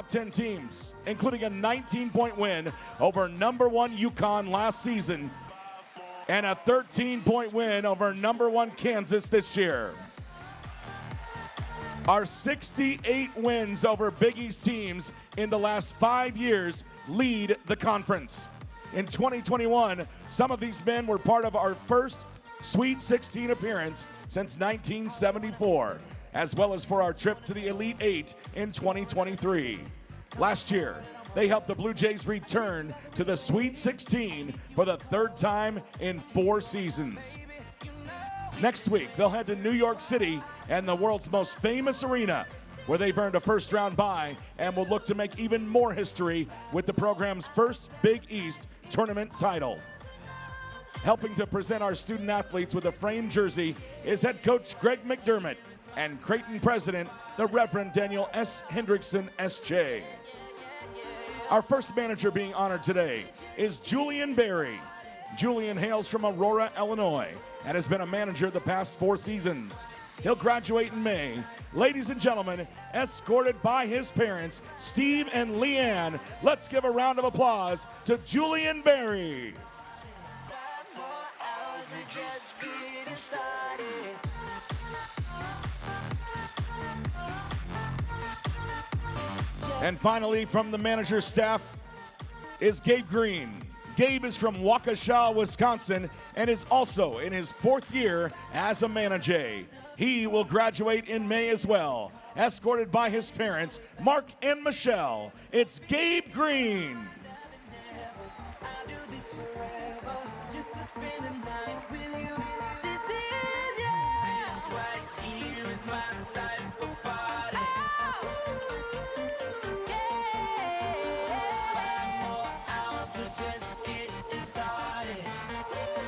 10 teams, including a 19-point win over #1 UConn last season and a 13-point win over #1 Kansas this year. Our 68 wins over Big East teams in the last 5 years lead the conference. In 2021, some of these men were part of our first Sweet 16 appearance since 1974, as well as for our trip to the Elite Eight in 2023. Last year, they helped the Blue Jays return to the Sweet 16 for the 3rd time in 4 seasons. Next week, they'll head to New York City and the world's most famous arena, where they've earned a first-round bye and will look to make even more history with the program's first Big East tournament title. Helping to present our student athletes with a framed jersey is head coach Greg McDermott and Creighton president, the Reverend Daniel S. Hendrickson, S.J. Our first manager being honored today is Julian Berry. Julian hails from Aurora, Illinois, and has been a manager the past 4 seasons. He'll graduate in May. Ladies and gentlemen, escorted by his parents, Steve and Leanne, let's give a round of applause to Julian Berry. And finally, from the manager's staff is Gabe Green. Gabe is from Waukesha, Wisconsin, and is also in his 4th year as a manager. He will graduate in May as well. Escorted by his parents, Mark and Michelle, it's Gabe Green.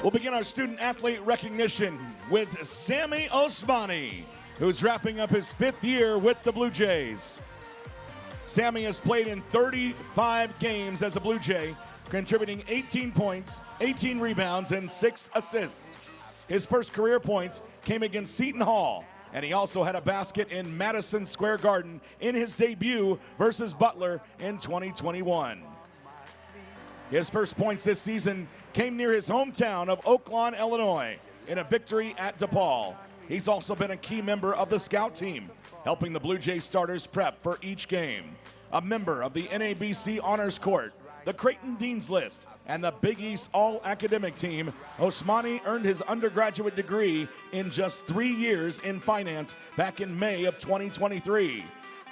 We'll begin our student-athlete recognition with Sammy Osmani, who's wrapping up his 5th year with the Blue Jays. Sammy has played in 35 games as a Blue Jay, contributing 18 points, 18 rebounds, and 6 assists. His first career points came against Seton Hall, and he also had a basket in Madison Square Garden in his debut versus Butler in 2021. His first points this season came near his hometown of Oaklawn, Illinois, in a victory at DePaul. He's also been a key member of the scout team, helping the Blue Jays starters prep for each game. A member of the NABC Honors Court, the Creighton Dean's List, and the Big East All-Academic Team, Osmani earned his undergraduate degree in just 3 years in finance back in May of 2023.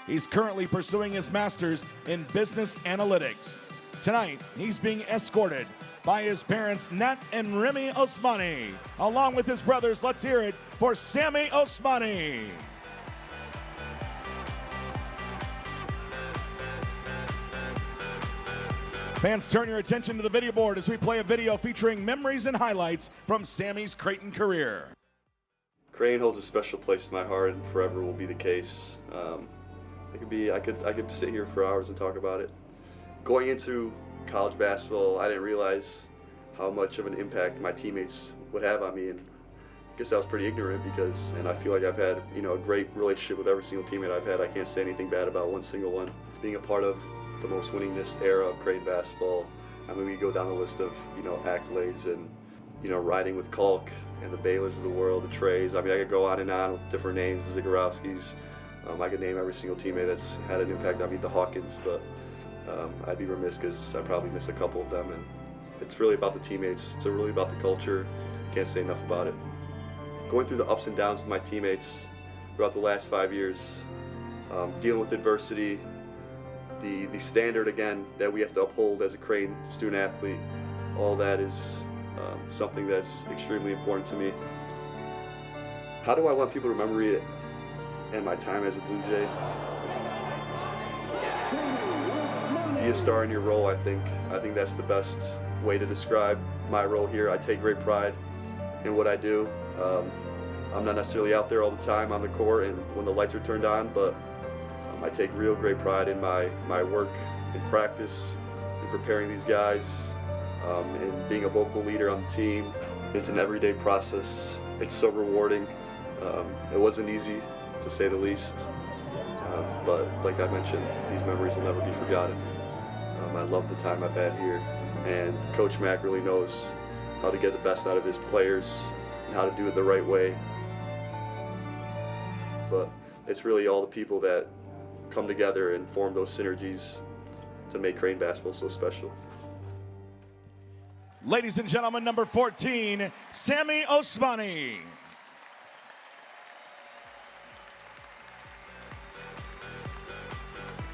He's currently pursuing his master's in business analytics. Tonight, he's being escorted by his parents, Nat and Remy Osmani. Along with his brothers, let's hear it for Sammy Osmani. Fans, turn your attention to the video board as we play a video featuring memories and highlights from Sammy's Creighton career. Creighton holds a special place in my heart and forever will be the case. I could sit here for hours and talk about it. Going into college basketball, I didn't realize how much of an impact my teammates would have on me, and I guess I was pretty ignorant and I feel like I've had a great relationship with every single teammate I've had. I can't say anything bad about one single one. Being a part of the most winningest era of Creighton basketball, I mean, we go down the list of accolades and riding with Kalk and the Baylors of the world, the Treys. I mean, I could go on and on with different names, the Zagorowskis. I could name every single teammate that's had an impact on me, the Hawkins, but I'd be remiss because I probably miss a couple of them. And it's really about the teammates. It's really about the culture. Can't say enough about it. Going through the ups and downs with my teammates throughout the last 5 years, dealing with adversity, the standard again that we have to uphold as a Creighton student athlete, all that is something that's extremely important to me. How do I want people to remember it and my time as a Blue Jay? Be a star in your role, I think that's the best way to describe my role here. I take great pride in what I do. I'm not necessarily out there all the time on the court and when the lights are turned on, but I take real great pride in my work in practice, in preparing these guys, and being a vocal leader on the team. It's an everyday process. It's so rewarding. It wasn't easy, to say the least. But like I mentioned, these memories will never be forgotten. I love the time I've had here, and Coach Mack really knows how to get the best out of his players and how to do it the right way. But it's really all the people that come together and form those synergies to make Creighton basketball so special. Ladies and gentlemen, number 14, Sammy Osmani.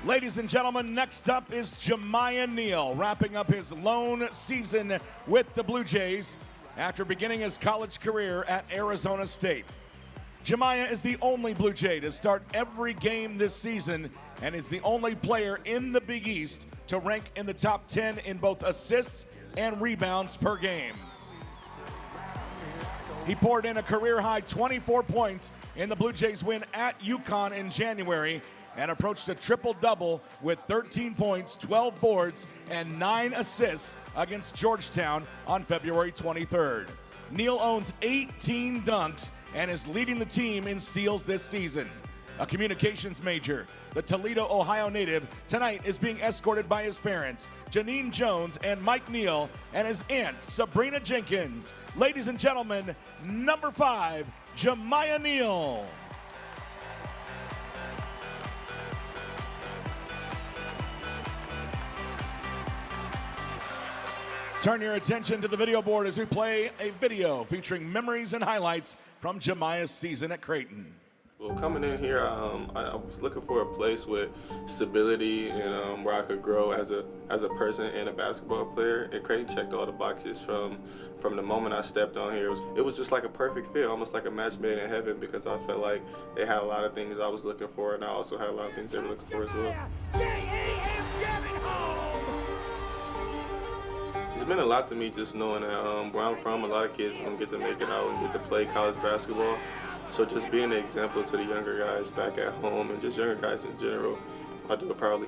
Ladies and gentlemen, next up is Jamah Neal, wrapping up his lone season with the Blue Jays after beginning his college career at Arizona State. Jamah is the only Blue Jay to start every game this season and is the only player in the Big East to rank in the top 10 in both assists and rebounds per game. He poured in a career-high 24 points in the Blue Jays win at UConn in January and approached a triple-double with 13 points, 12 boards, and 9 assists against Georgetown on February 23rd. Neal owns 18 dunks and is leading the team in steals this season. A communications major, the Toledo, Ohio native, tonight is being escorted by his parents, Janine Jones and Mike Neal, and his aunt, Sabrina Jenkins. Ladies and gentlemen, number 5, Jamah Neal. Turn your attention to the video board as we play a video featuring memories and highlights from Jamah's season at Creighton. Well, coming in here, I was looking for a place with stability and where I could grow as a person and a basketball player. And Creighton checked all the boxes from the moment I stepped on here. It was just like a perfect fit, almost like a match made in heaven, because I felt like they had a lot of things I was looking for, and I also had a lot of things they were looking for as well. It's been a lot to me just knowing that where I'm from, a lot of kids don't get to make it out and get to play college basketball. So just being an example to the younger guys back at home and just younger guys in general, I do it proudly.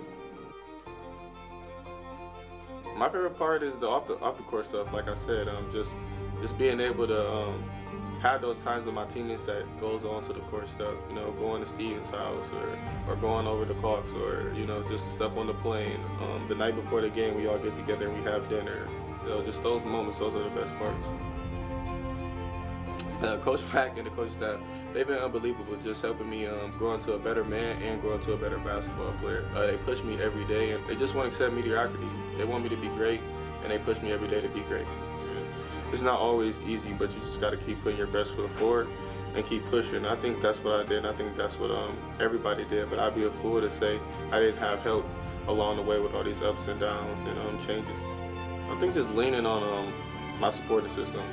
My favorite part is the off the court stuff. Like I said, just being able to have those times with my teammates that goes on to the court stuff. You know, going to Steven's house or going over to Kalks, or just stuff on the plane. The night before the game, we all get together and we have dinner. Just those moments, those are the best parts. Coach Mack and the coaching staff, they've been unbelievable, just helping me grow into a better man and grow into a better basketball player. They push me every day, and they just want to accept mediocrity. They want me to be great, and they push me every day to be great. It's not always easy, but you just got to keep putting your best foot forward and keep pushing. I think that's what I did, and I think that's what everybody did, but I'd be a fool to say I didn't have help along the way with all these ups and downs and changes. I think just leaning on my supporting system,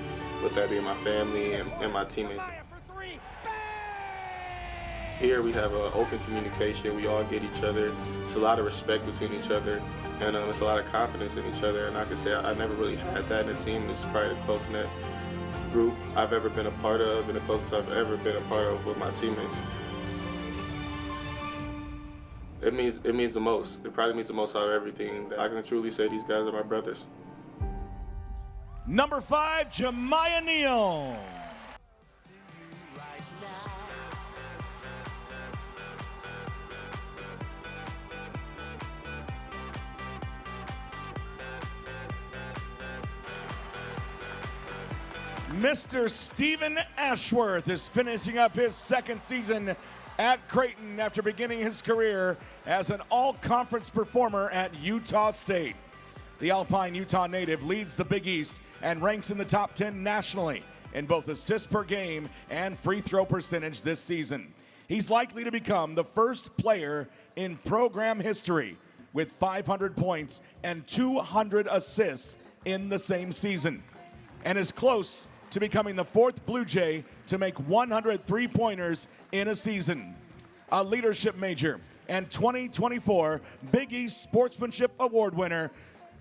with that being my family and my teammates. Here we have open communication. We all get each other. It's a lot of respect between each other, and it's a lot of confidence in each other. And I can say I never really had that in a team. It's probably the close-knit group I've ever been a part of, and the closest I've ever been a part of with my teammates. It means the most. It probably means the most out of everything. I can truly say these guys are my brothers. Number 5, Jamah Neal. Mr. Stephen Ashworth is finishing up his second season at Creighton after beginning his career as an all-conference performer at Utah State. The Alpine, Utah native leads the Big East and ranks in the top 10 nationally in both assists per game and free throw percentage this season. He's likely to become the first player in program history with 500 points and 200 assists in the same season, and is close to becoming the 4th Blue Jay to make 100 three-pointers in a season. A leadership major and 2024 Big East Sportsmanship Award winner,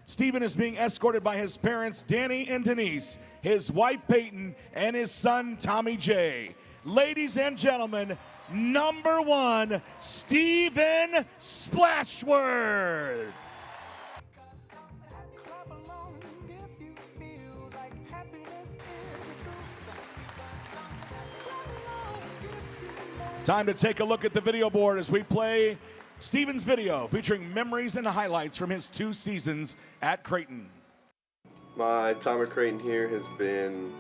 Stephen is being escorted by his parents, Danny and Denise, his wife, Peyton, and his son, Tommy J. Ladies and gentlemen, number 1, Stephen Splashworth. Time to take a look at the video board as we play Steven's video featuring memories and highlights from his 2 seasons at Creighton. My time at Creighton here has been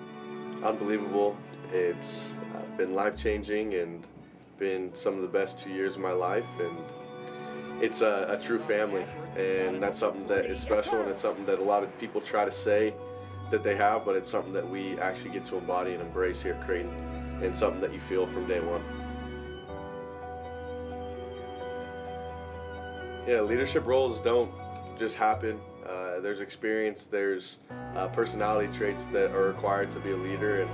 unbelievable. It's been life-changing and been some of the best 2 years of my life, and it's a true family, and that's something that is special, and it's something that a lot of people try to say that they have, but it's something that we actually get to embody and embrace here at Creighton, and something that you feel from day one. Yeah, leadership roles don't just happen. There's experience, there's personality traits that are required to be a leader, and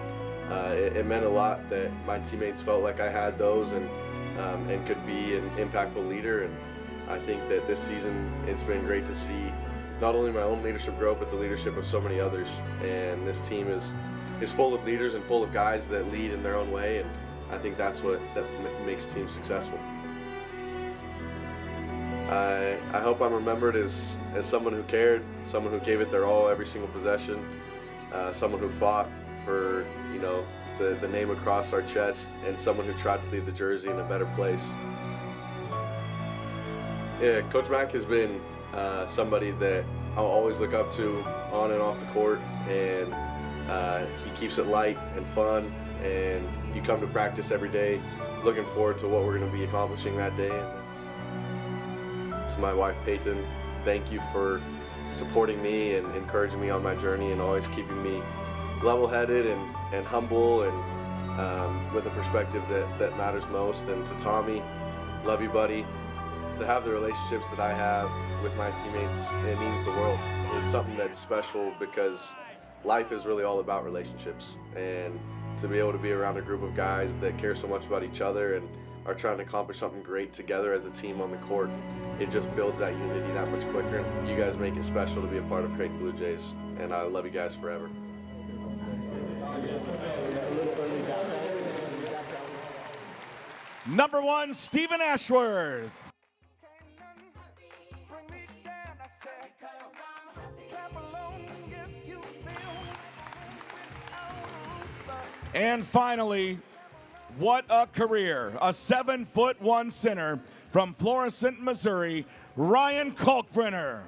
it meant a lot that my teammates felt like I had those and could be an impactful leader. And I think that this season it's been great to see not only my own leadership grow, but the leadership of so many others. And this team is full of leaders and full of guys that lead in their own way, and I think that's what makes teams successful. I hope I'm remembered as someone who cared, someone who gave it their all every single possession, someone who fought for, you know, the name across our chest, and someone who tried to leave the jersey in a better place. Yeah, Coach Mack has been somebody that I'll always look up to on and off the court, and he keeps it light and fun, and you come to practice every day looking forward to what we're going to be accomplishing that day. To my wife Peyton, thank you for supporting me and encouraging me on my journey and always keeping me level-headed and humble and with a perspective that matters most. And to Tommy, love you, buddy. To have the relationships that I have with my teammates, it means the world. It's something that's special because life is really all about relationships, and to be able to be around a group of guys that care so much about each other and are trying to accomplish something great together as a team on the court, it just builds that unity that much quicker. You guys make it special to be a part of Creighton Blue Jays, and I love you guys forever. Number 1, Stephen Ashworth. And finally, what a career. A 7'1" center from Florissant, Missouri, Ryan Kalkbrenner.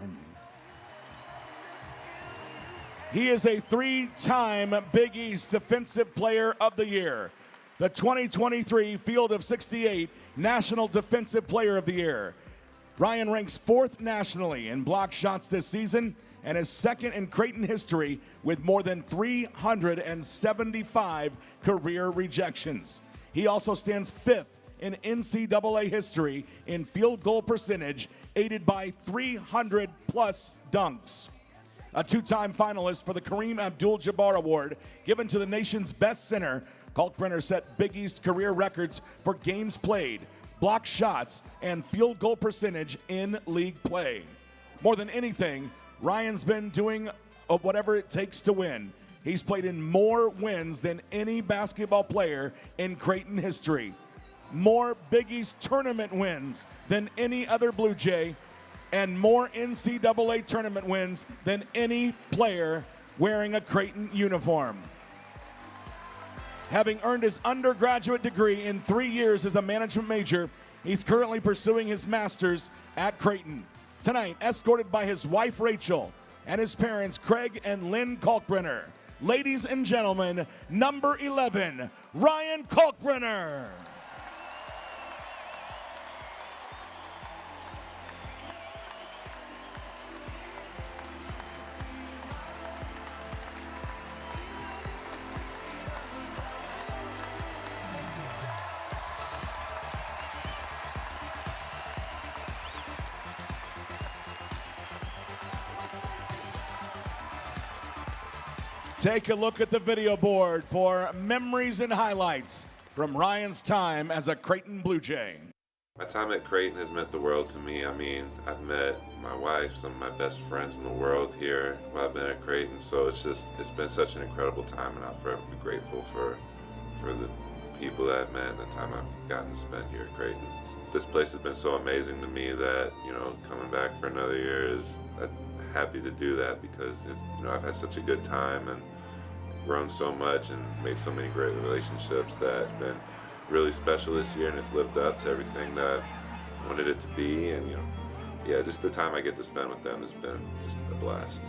He is a 3-time Big East Defensive Player of the Year, the 2023 Field of 68 National Defensive Player of the Year. Ryan ranks 4th nationally in block shots this season and is 2nd in Creighton history with more than 375 career rejections. He also stands 5th in NCAA history in field goal percentage, aided by 300-plus dunks. A 2-time finalist for the Kareem Abdul-Jabbar Award given to the nation's best center, Kalkbrenner set Big East career records for games played, block shots, and field goal percentage in league play. More than anything, Ryan's been doing whatever it takes to win. He's played in more wins than any basketball player in Creighton history. More Big East tournament wins than any other Blue Jay, and more NCAA tournament wins than any player wearing a Creighton uniform. Having earned his undergraduate degree in 3 years as a management major, he's currently pursuing his master's at Creighton. Tonight, escorted by his wife Rachel and his parents Craig and Lynn Kalkbrenner. Ladies and gentlemen, number 11, Ryan Kalkbrenner. Take a look at the video board for memories and highlights from Ryan's time as a Creighton Blue Jay. My time at Creighton has meant the world to me. I mean, I've met my wife, some of my best friends in the world here while I've been at Creighton, so it's been such an incredible time, and I'll forever be grateful for the people that I've met and the time I've gotten to spend here at Creighton. This place has been so amazing to me that, you know, coming back for another year I'm happy to do that because I've had such a good time and grown so much and made so many great relationships that it's been really special this year, and it's lived up to everything that I wanted it to be. And yeah, just the time I get to spend with them has been just a blast.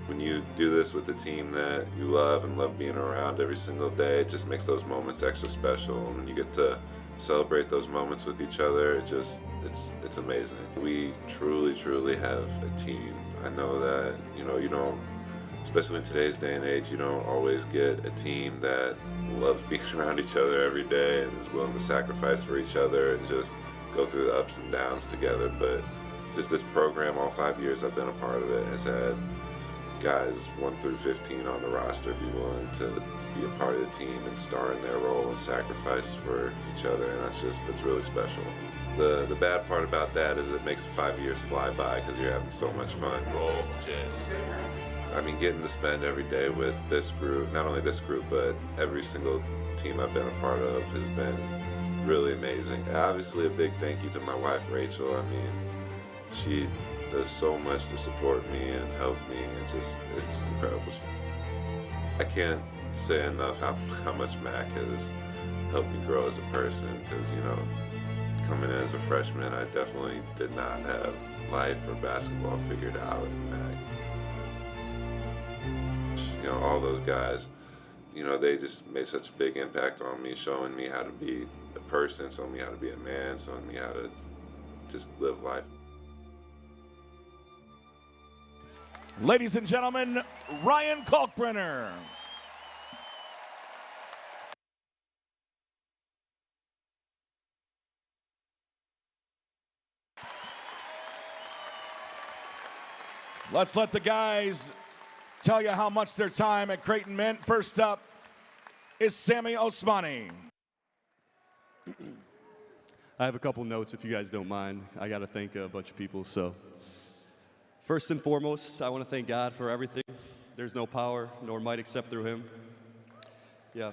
When you do this with a team that you love and love being around every single day, it just makes those moments extra special. And when you get to celebrate those moments with each other, it's amazing. We truly have a team. I know that, you don't, especially in today's day and age, you don't always get a team that loves being around each other every day and is willing to sacrifice for each other and just go through the ups and downs together. But just this program, all 5 years I've been a part of it, has had guys 1 through 15 on the roster be willing to be a part of the team and star in their role and sacrifice for each other, and that's really special. The bad part about that is it makes 5 years fly by because you're having so much fun. I mean, getting to spend every day with this group, not only this group, but every single team I've been a part of has been really amazing. Obviously a big thank you to my wife, Rachel. I mean, she does so much to support me and help me. It's incredible. I can't say enough how much Mac has helped me grow as a person, because coming in as a freshman, I definitely did not have life or basketball figured out. Mac, all those guys, they just made such a big impact on me, showing me how to be a person, showing me how to be a man, showing me how to just live life. Ladies and gentlemen, Ryan Kalkbrenner. Let's let the guys tell you how much their time at Creighton meant. First up is Sammy Osmani. I have a couple notes if you guys don't mind. I got to thank a bunch of people. So first and foremost, I want to thank God for everything. There's no power nor might except through him. Yeah.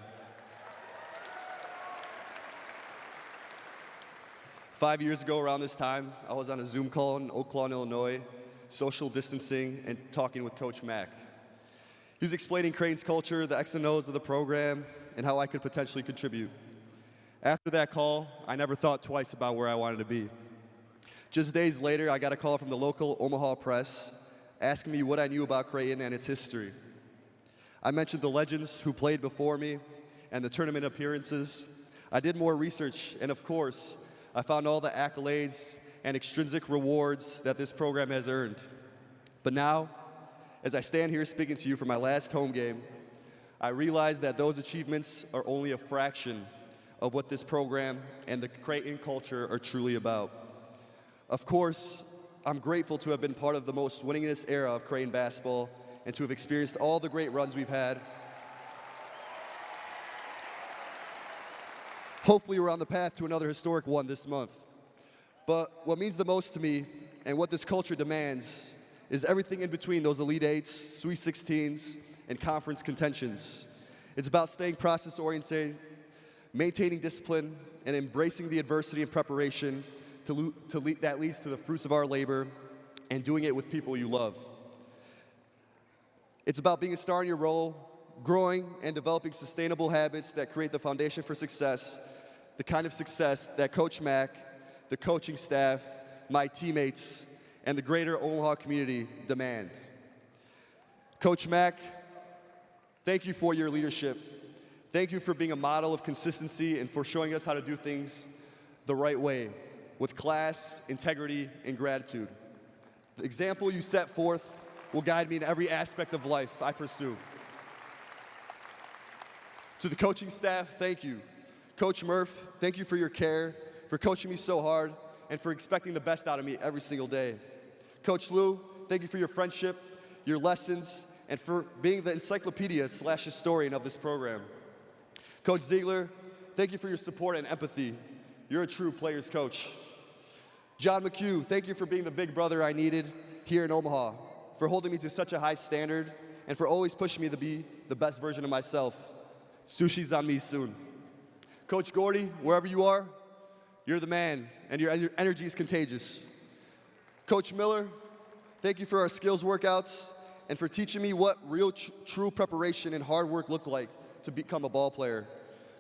5 years ago around this time, I was on a Zoom call in Oak Lawn, Illinois, social distancing and talking with Coach Mack. He was explaining Creighton's culture, the X and O's of the program, and how I could potentially contribute. After that call, I never thought twice about where I wanted to be. Just days later, I got a call from the local Omaha press asking me what I knew about Creighton and its history. I mentioned the legends who played before me and the tournament appearances. I did more research, and of course, I found all the accolades and extrinsic rewards that this program has earned. But now, as I stand here speaking to you for my last home game, I realize that those achievements are only a fraction of what this program and the Creighton culture are truly about. Of course, I'm grateful to have been part of the most winningest era of Creighton basketball and to have experienced all the great runs we've had. Hopefully we're on the path to another historic one this month. But what means the most to me and what this culture demands is everything in between those Elite Eights, Sweet 16s, and conference contentions. It's about staying process-oriented, maintaining discipline, and embracing the adversity and preparation that leads to the fruits of our labor, and doing it with people you love. It's about being a star in your role, growing and developing sustainable habits that create the foundation for success, the kind of success that Coach Mack, the coaching staff, my teammates, and the greater Omaha community demand. Coach Mack, thank you for your leadership. Thank you for being a model of consistency and for showing us how to do things the right way, with class, integrity, and gratitude. The example you set forth will guide me in every aspect of life I pursue. To the coaching staff, thank you. Coach Murph, thank you for your care, for coaching me so hard, and for expecting the best out of me every single day. Coach Lou, thank you for your friendship, your lessons, and for being the encyclopedia/historian of this program. Coach Ziegler, thank you for your support and empathy. You're a true player's coach. John McHugh, thank you for being the big brother I needed here in Omaha, for holding me to such a high standard, and for always pushing me to be the best version of myself. Sushi's on me soon. Coach Gordy, wherever you are, you're the man, and your energy is contagious. Coach Miller, thank you for our skills workouts and for teaching me what real true preparation and hard work look like to become a ball player.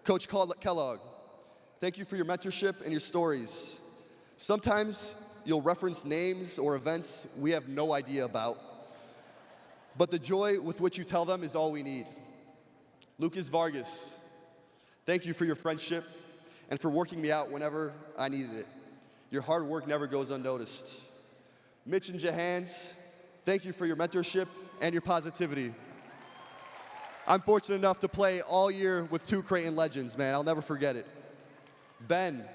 Coach Kellogg, Thank you for your mentorship and your stories. Sometimes you'll reference names or events we have no idea about, but the joy with which you tell them is all we need. Lucas Vargas, thank you for your friendship and for working me out whenever I needed it. Your hard work never goes unnoticed. Mitch and Jahans, thank you for your mentorship and your positivity. I'm fortunate enough to play all year with two Creighton legends, man. I'll never forget it. Ben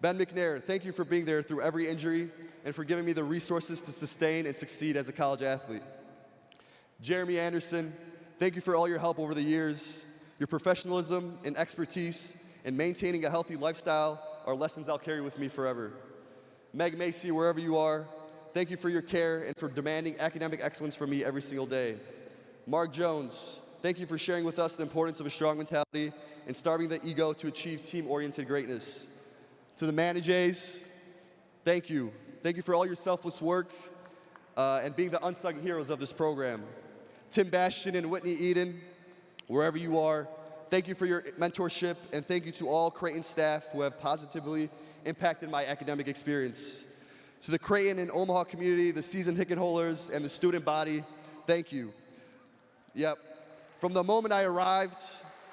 McNair, thank you for being there through every injury and for giving me the resources to sustain and succeed as a college athlete. Jeremy Anderson, thank you for all your help over the years. Your professionalism and expertise in maintaining a healthy lifestyle are lessons I'll carry with me forever. Meg Macy, wherever you are, thank you for your care and for demanding academic excellence from me every single day. Mark Jones, thank you for sharing with us the importance of a strong mentality and starving the ego to achieve team-oriented greatness. To the managers, thank you. Thank you for all your selfless work and being the unsung heroes of this program. Tim Bastian and Whitney Eden, wherever you are, thank you for your mentorship, and thank you to all Creighton staff who have positively impacted my academic experience. To the Creighton and Omaha community, the season ticket holders, and the student body, thank you. Yep. From the moment I arrived,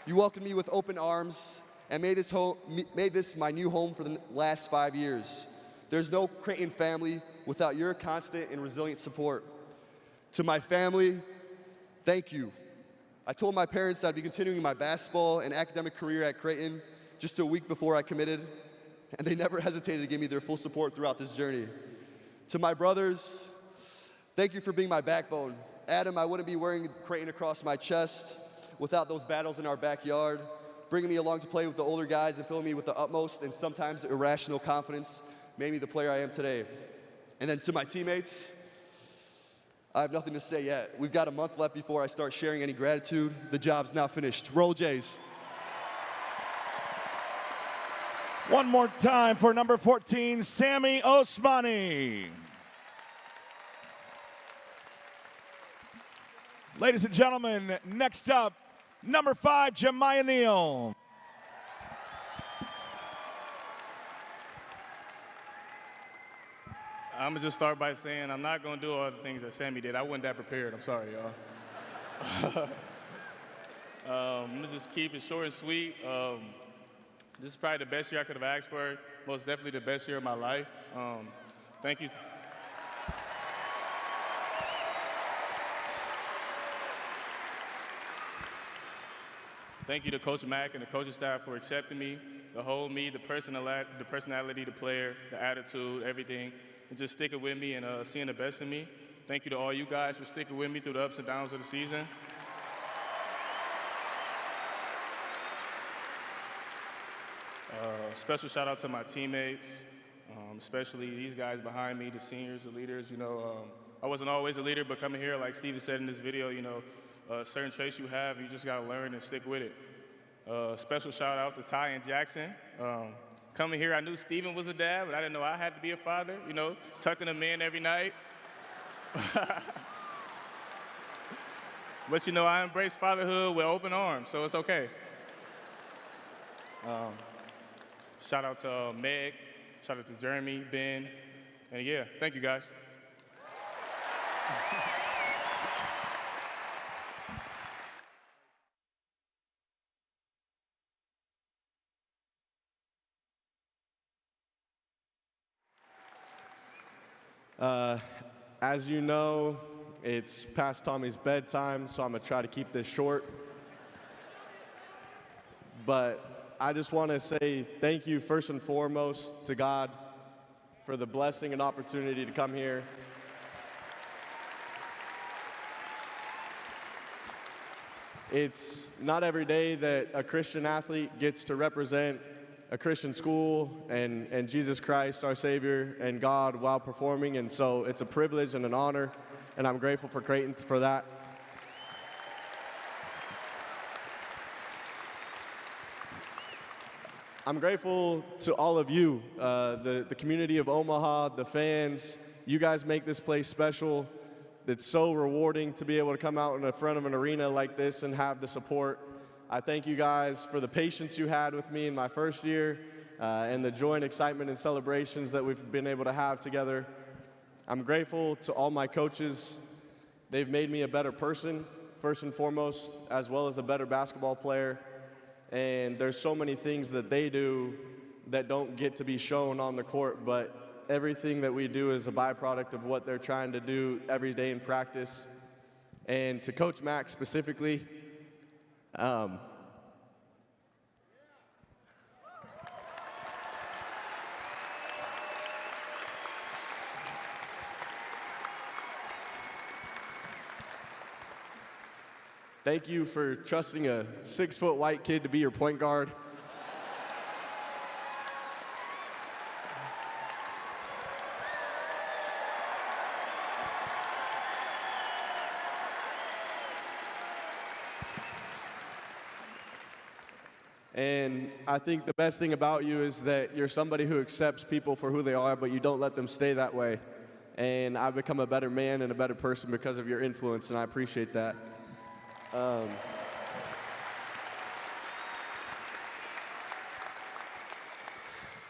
you welcomed me with open arms and made this my new home for the last 5 years. There's no Creighton family without your constant and resilient support. To my family, thank you. I told my parents that I'd be continuing my basketball and academic career at Creighton just a week before I committed, and they never hesitated to give me their full support throughout this journey. To my brothers, thank you for being my backbone. Adam, I wouldn't be wearing Creighton across my chest without those battles in our backyard, bringing me along to play with the older guys and filling me with the utmost and sometimes irrational confidence made me the player I am today. And then to my teammates, I have nothing to say yet. We've got a month left before I start sharing any gratitude. The job's not finished. Roll Jays. One more time for number 14, Sammy Osmani. Ladies and gentlemen, next up, number 5, Jamah Neal. I'm gonna just start by saying I'm not gonna do all the things that Sammy did. I wasn't that prepared. I'm sorry, y'all. I'm gonna just keep it short and sweet. This is probably the best year I could have asked for. Most definitely the best year of my life. Thank you. Thank you to Coach Mack and the coaching staff for accepting me, the whole me, the personality, the player, the attitude, everything, and just sticking with me and seeing the best in me. Thank you to all you guys for sticking with me through the ups and downs of the season. Special shout out to my teammates, especially these guys behind me, the seniors, the leaders. You know, I wasn't always a leader, but coming here, like Steven said in this video, you know, certain traits you have, you just gotta learn and stick with it. Special shout out to Ty and Jackson. Coming here, I knew Steven was a dad, but I didn't know I had to be a father, you know, tucking them in every night. But you know, I embrace fatherhood with open arms, so it's okay. Shout out to Meg, shout out to Jeremy, Ben, and yeah, thank you guys. As you know, it's past Tommy's bedtime, so I'm gonna try to keep this short. But I just want to say thank you first and foremost to God for the blessing and opportunity to come here. It's not every day that a Christian athlete gets to represent a Christian school and Jesus Christ, our Savior, and God while performing, and so it's a privilege and an honor, and I'm grateful for Creighton for that. I'm grateful to all of you, the community of Omaha, the fans. You guys make this place special. It's so rewarding to be able to come out in the front of an arena like this and have the support. I thank you guys for the patience you had with me in my first year, and the joy and excitement and celebrations that we've been able to have together. I'm grateful to all my coaches. They've made me a better person, first and foremost, as well as a better basketball player. And there's so many things that they do that don't get to be shown on the court, but everything that we do is a byproduct of what they're trying to do every day in practice. And to Coach Mack specifically, thank you for trusting a 6-foot white kid to be your point guard. And I think the best thing about you is that you're somebody who accepts people for who they are, but you don't let them stay that way. And I've become a better man and a better person because of your influence, and I appreciate that.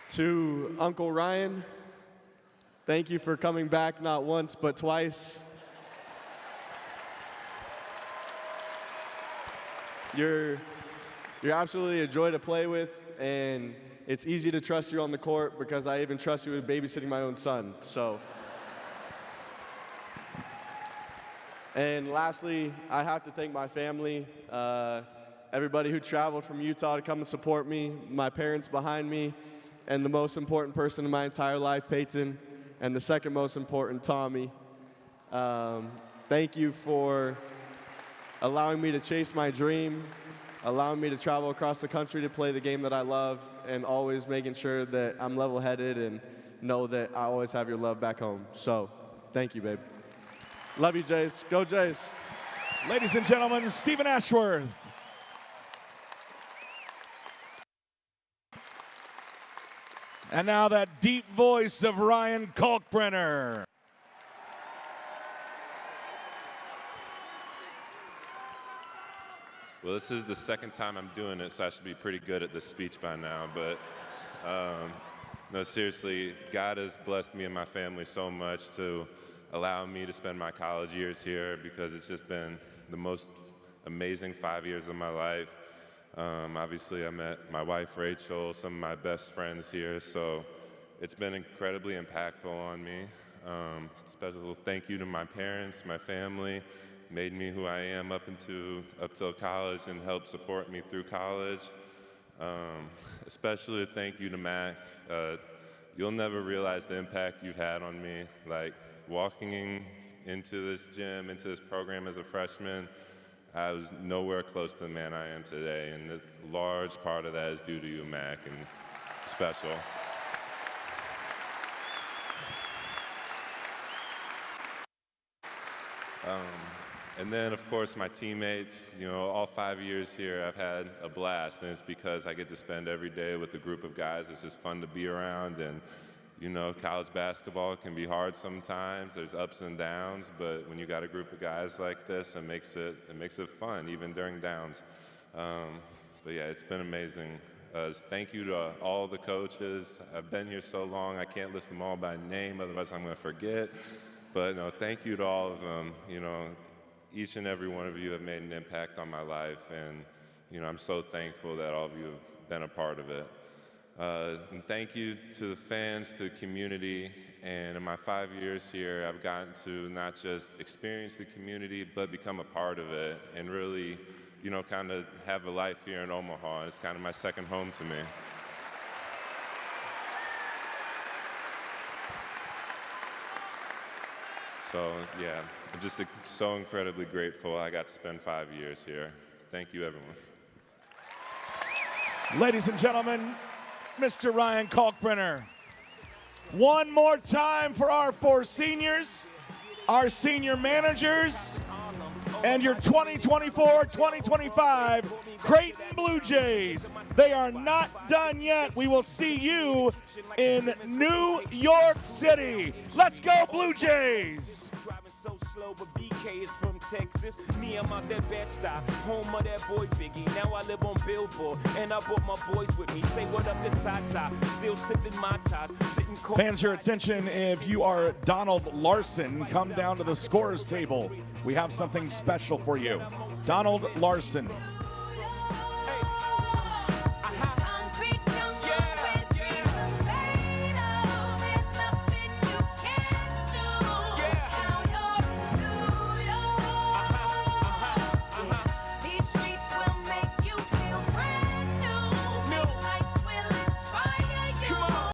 To Uncle Ryan, thank you for coming back not once but twice. You're absolutely a joy to play with, and it's easy to trust you on the court because I even trust you with babysitting my own son. So. And lastly, I have to thank my family, everybody who traveled from Utah to come and support me, my parents behind me, and the most important person in my entire life, Peyton, and the second most important, Tommy. Thank you for allowing me to chase my dream, allowing me to travel across the country to play the game that I love, and always making sure that I'm level-headed and know that I always have your love back home. So, thank you, babe. Love you, Jays. Go, Jays. Ladies and gentlemen, Stephen Ashworth. And now that deep voice of Ryan Kalkbrenner. Well, this is the second time I'm doing it, so I should be pretty good at this speech by now. But no, seriously, God has blessed me and my family so much to allow me to spend my college years here, because it's just been the most amazing 5 years of my life. Obviously, I met my wife, Rachel, some of my best friends here, so it's been incredibly impactful on me. Special thank you to my parents, my family, made me who I am up till college and helped support me through college. Especially a thank you to Mac. You'll never realize the impact you've had on me. Like, walking into this gym, into this program as a freshman, I was nowhere close to the man I am today, and a large part of that is due to you, Mac, and special. And then, of course, my teammates, you know, all 5 years here, I've had a blast, and it's because I get to spend every day with a group of guys. It's just fun to be around, and you know, college basketball can be hard sometimes. There's ups and downs, but when you got a group of guys like this, it makes it fun, even during downs. But yeah, it's been amazing. Thank you to all the coaches. I've been here so long, I can't list them all by name, otherwise I'm going to forget. But no, thank you to all of them. You know, each and every one of you have made an impact on my life, and you know, I'm so thankful that all of you have been a part of it. And thank you to the fans, to the community, and in my 5 years here, I've gotten to not just experience the community, but become a part of it, and really, you know, kind of have a life here in Omaha. It's kind of my second home to me. So, yeah, I'm just so incredibly grateful I got to spend 5 years here. Thank you, everyone. Ladies and gentlemen, Mr. Ryan Kalkbrenner. One more time for our 4 seniors, our senior managers, and your 2024-2025 Creighton Blue Jays. They are not done yet. We will see you in New York City. Let's go, Blue Jays! Texas. Me, I'm out that Bed-Stuy, home of that boy Biggie. Now I live on Billboard, and I brought my boys with me. Say what up to Tata, still sipping my top, sitting cold. Fans, your attention, if you are Donald Larson, come down to the scorers table. We have something special for you. Donald Larson,